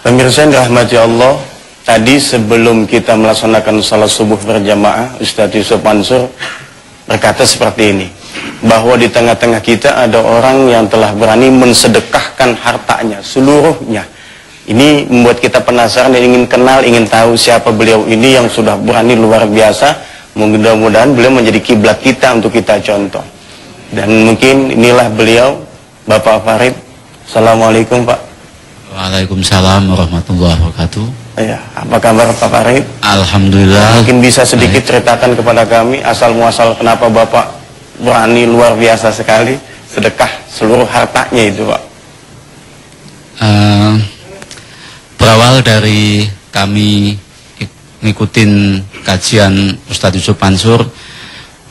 Pemirsa yang dirahmati Allah, tadi sebelum kita melaksanakan salat subuh berjamaah, Ustadz Yusuf Mansur berkata seperti ini, bahwa di tengah-tengah kita ada orang yang telah berani mensedekahkan hartanya seluruhnya. Ini membuat kita penasaran dan ingin kenal, ingin tahu siapa beliau ini yang sudah berani luar biasa. Mudah-mudahan beliau menjadi kiblat kita untuk kita contoh. Dan mungkin inilah beliau, Bapak Farid. Assalamualaikum Pak. Waalaikumsalam warahmatullahi wabarakatuh. Ya, apa kabar Pak Farid? Alhamdulillah. Mungkin bisa sedikit ceritakan kepada kami asal muasal kenapa Bapak berani luar biasa sekali sedekah seluruh hartanya itu Pak. Berawal dari kami ngikutin kajian Ustadz Yusuf Mansur.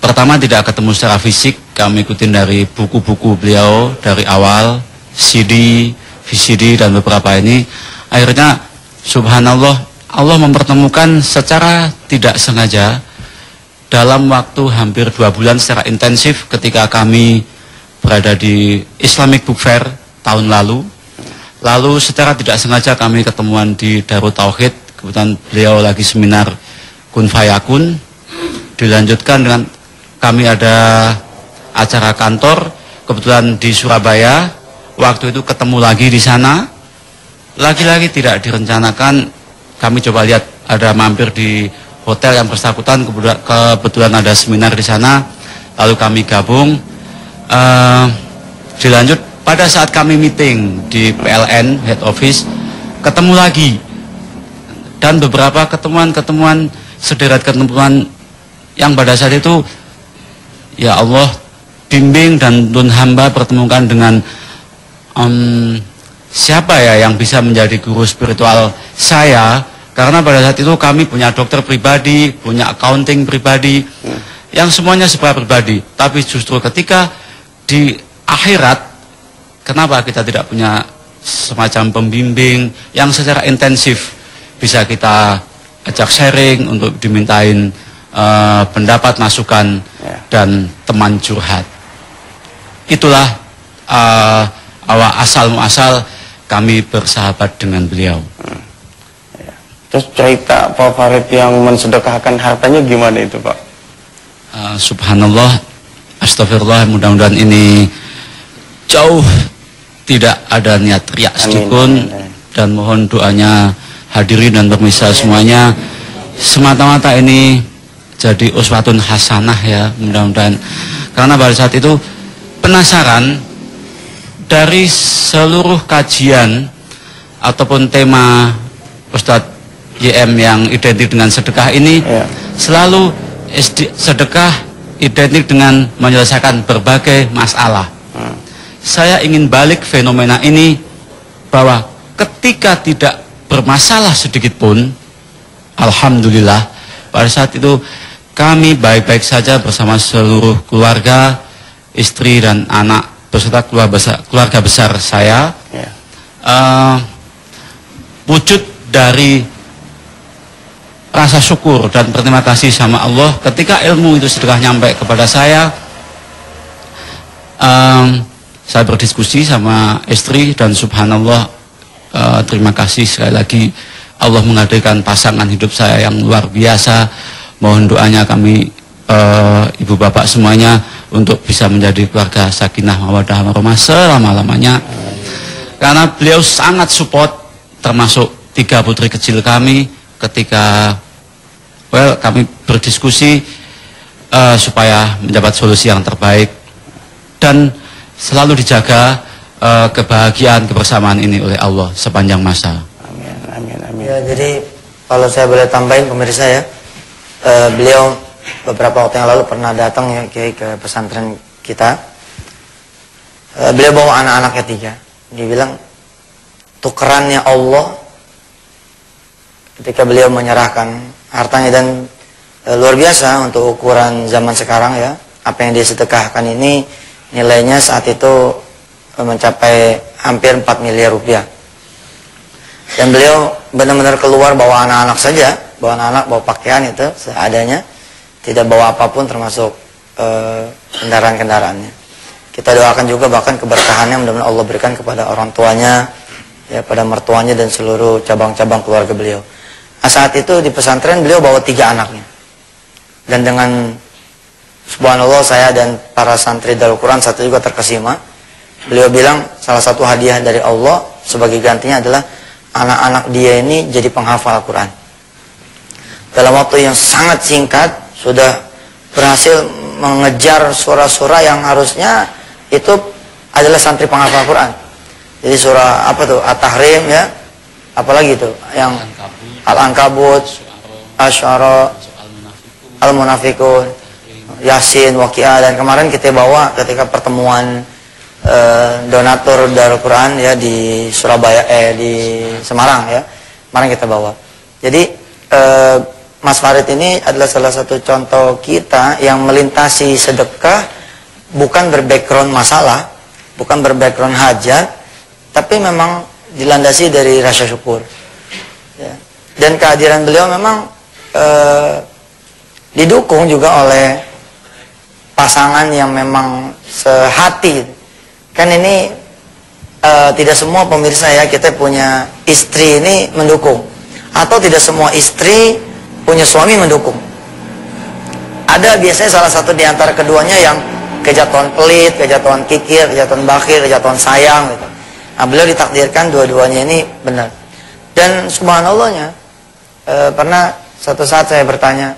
Pertama tidak ketemu secara fisik, kami ikutin dari buku-buku beliau dari awal, CD, VCD dan beberapa ini. Akhirnya subhanallah, Allah mempertemukan secara tidak sengaja dalam waktu hampir 2 bulan secara intensif ketika kami berada di Islamic Book Fair tahun lalu. Lalu secara tidak sengaja kami ketemuan di Darut Tauhid. Kebetulan beliau lagi seminar Kun Fayakun. Dilanjutkan dengan kami ada acara kantor, kebetulan di Surabaya. Waktu itu ketemu lagi di sana. Lagi-lagi tidak direncanakan, kami coba lihat ada mampir di hotel yang bersangkutan, kebetulan ada seminar di sana. Lalu kami gabung. Dilanjut pada saat kami meeting di PLN Head Office, ketemu lagi. Dan beberapa ketemuan-ketemuan, sederet ketemuan yang pada saat itu, ya Allah bimbing dan tun hamba pertemukan dengan siapa ya yang bisa menjadi guru spiritual saya, karena pada saat itu kami punya dokter pribadi, punya accounting pribadi, yang semuanya serba pribadi. Tapi justru ketika di akhirat, kenapa kita tidak punya semacam pembimbing yang secara intensif bisa kita ajak sharing untuk dimintain pendapat, masukan, dan teman curhat. Itulah awal asal muasal kami bersahabat dengan beliau. Terus cerita Pak Farid yang mensedekahkan hartanya gimana itu Pak? Subhanallah, astagfirullah, mudah-mudahan ini jauh tidak ada niat riak sedikitpun, dan mohon doanya hadirin dan pemirsa semuanya, semata-mata ini jadi uswatun hasanah ya, mudah-mudahan. Karena pada saat itu penasaran dari seluruh kajian ataupun tema Ustadz YM yang identik dengan sedekah ini, selalu sedekah identik dengan menyelesaikan berbagai masalah. Saya ingin balik fenomena ini, bahwa ketika tidak bermasalah sedikit pun, alhamdulillah, pada saat itu kami baik-baik saja bersama seluruh keluarga, istri dan anak, beserta keluarga besar saya. Wujud dari rasa syukur dan berterima kasih sama Allah ketika ilmu itu sudah nyampe kepada saya. Saya berdiskusi sama istri dan subhanallah, terima kasih sekali lagi Allah menghadirkan pasangan hidup saya yang luar biasa. Mohon doanya kami, ibu bapak semuanya, untuk bisa menjadi keluarga sakinah mawaddah warahmah selama-lamanya. Karena beliau sangat support, termasuk 3 putri kecil kami, ketika kami berdiskusi supaya mendapat solusi yang terbaik dan selalu dijaga kebahagiaan kebersamaan ini oleh Allah sepanjang masa. Amin, amin, amin. Ya, jadi kalau saya boleh tambahin pemirsa ya, beliau beberapa waktu yang lalu pernah datang ya Kiai ke pesantren kita. Beliau bawa anak-anaknya 3. Dia bilang tukerannya Allah ketika beliau menyerahkan hartanya, dan luar biasa untuk ukuran zaman sekarang ya. Apa yang dia sedekahkan ini nilainya saat itu mencapai hampir 4 miliar rupiah. Dan beliau benar-benar keluar bawa anak-anak saja, bawa anak-anak, bawa pakaian itu seadanya, tidak bawa apapun termasuk kendaraan-kendaraannya. Kita doakan juga bahkan keberkahannya mudah-mudahan Allah berikan kepada orang tuanya ya pada mertuanya dan seluruh cabang-cabang keluarga beliau. Nah, saat itu di pesantren beliau bawa 3 anaknya. Dan dengan subhanallah saya dan para santri Darul Quran satu juga terkesima. Beliau bilang salah satu hadiah dari Allah sebagai gantinya adalah anak-anak dia ini jadi penghafal Al-Quran. Dalam waktu yang sangat singkat sudah berhasil mengejar surah-surah yang harusnya itu adalah santri penghafal Al-Quran. Jadi surah apa tuh? At-Tahrim ya. Apalagi tuh? Yang Al-Ankabut, Asy-Syu'ara, Al-Munafiqun, Yasin, Waqiah, dan kemarin kita bawa ketika pertemuan donatur Darul Quran ya di Surabaya di Semarang ya. Kemarin kita bawa. Jadi Mas Farid ini adalah salah satu contoh kita yang melintasi sedekah bukan berbackground masalah, bukan berbackground hajat, tapi memang dilandasi dari rasa syukur. Ya. Dan kehadiran beliau memang didukung juga oleh pasangan yang memang sehati. Kan ini tidak semua pemirsa ya, kita punya istri ini mendukung. Atau tidak semua istri punya suami mendukung. Ada biasanya salah satu di antara keduanya yang kejatuhan pelit, kejatuhan kikir, kejatuhan bakhil, kejatuhan sayang gitu. Nah, beliau ditakdirkan dua-duanya ini benar. Dan subhanallahnya pernah satu saat saya bertanya,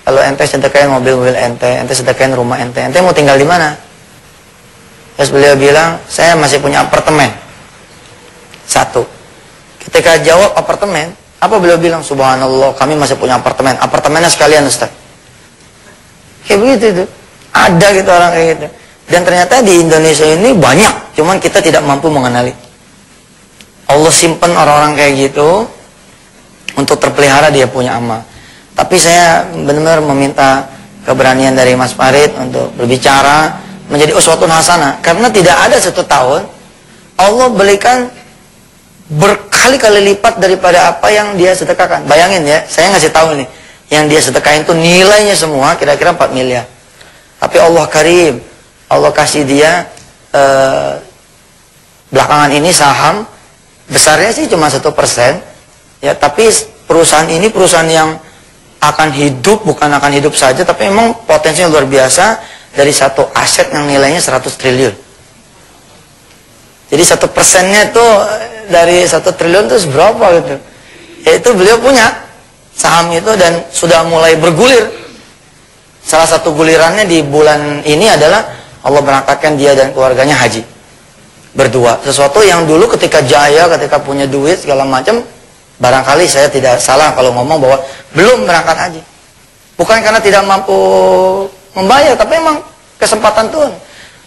kalau ente sedekain mobil-mobil ente sedekain rumah ente mau tinggal di mana? Terus beliau bilang, saya masih punya apartemen. Satu. Ketika jawab apartemen, apa beliau bilang? Subhanallah, kami masih punya apartemen. Apartemennya sekalian, Ustaz. Kayak begitu itu. Ada gitu orang kayak gitu. Dan ternyata di Indonesia ini banyak, cuman kita tidak mampu mengenali. Allah simpen orang-orang kayak gitu untuk terpelihara dia punya amal. Tapi saya benar-benar meminta keberanian dari Mas Farid untuk berbicara menjadi uswatun hasanah, karena tidak ada 1 tahun Allah berikan berkali-kali lipat daripada apa yang dia sedekahkan. Bayangin ya, saya ngasih tahu nih, yang dia sedekahin itu nilainya semua kira-kira 4 miliar. Tapi Allah karim, Allah kasih dia belakangan ini saham besarnya sih cuma 1%, ya. Tapi perusahaan ini perusahaan yang akan hidup, bukan akan hidup saja, tapi memang potensinya luar biasa dari satu aset yang nilainya 100 triliun. Jadi 1%-nya itu dari 1 triliun itu berapa gitu? Yaitu beliau punya saham itu dan sudah mulai bergulir. Salah satu gulirannya di bulan ini adalah Allah berangkatkan dia dan keluarganya haji berdua. Sesuatu yang dulu ketika jaya, ketika punya duit segala macam, barangkali saya tidak salah kalau ngomong bahwa belum berangkat haji. Bukan karena tidak mampu membayar, tapi memang kesempatan Tuhan.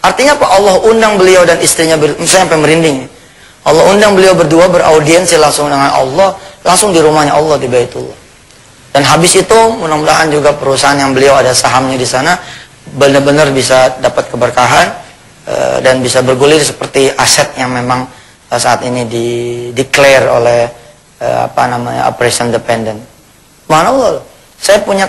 Artinya apa? Allah undang beliau dan istrinya, saya sampai merinding. Allah undang beliau berdua beraudiensi langsung dengan Allah, langsung di rumahnya Allah di Baitullah. Dan habis itu mudah-mudahan juga perusahaan yang beliau ada sahamnya di sana benar-benar bisa dapat keberkahan dan bisa bergulir seperti aset yang memang saat ini declare oleh operation dependent. Subhanallah, saya punya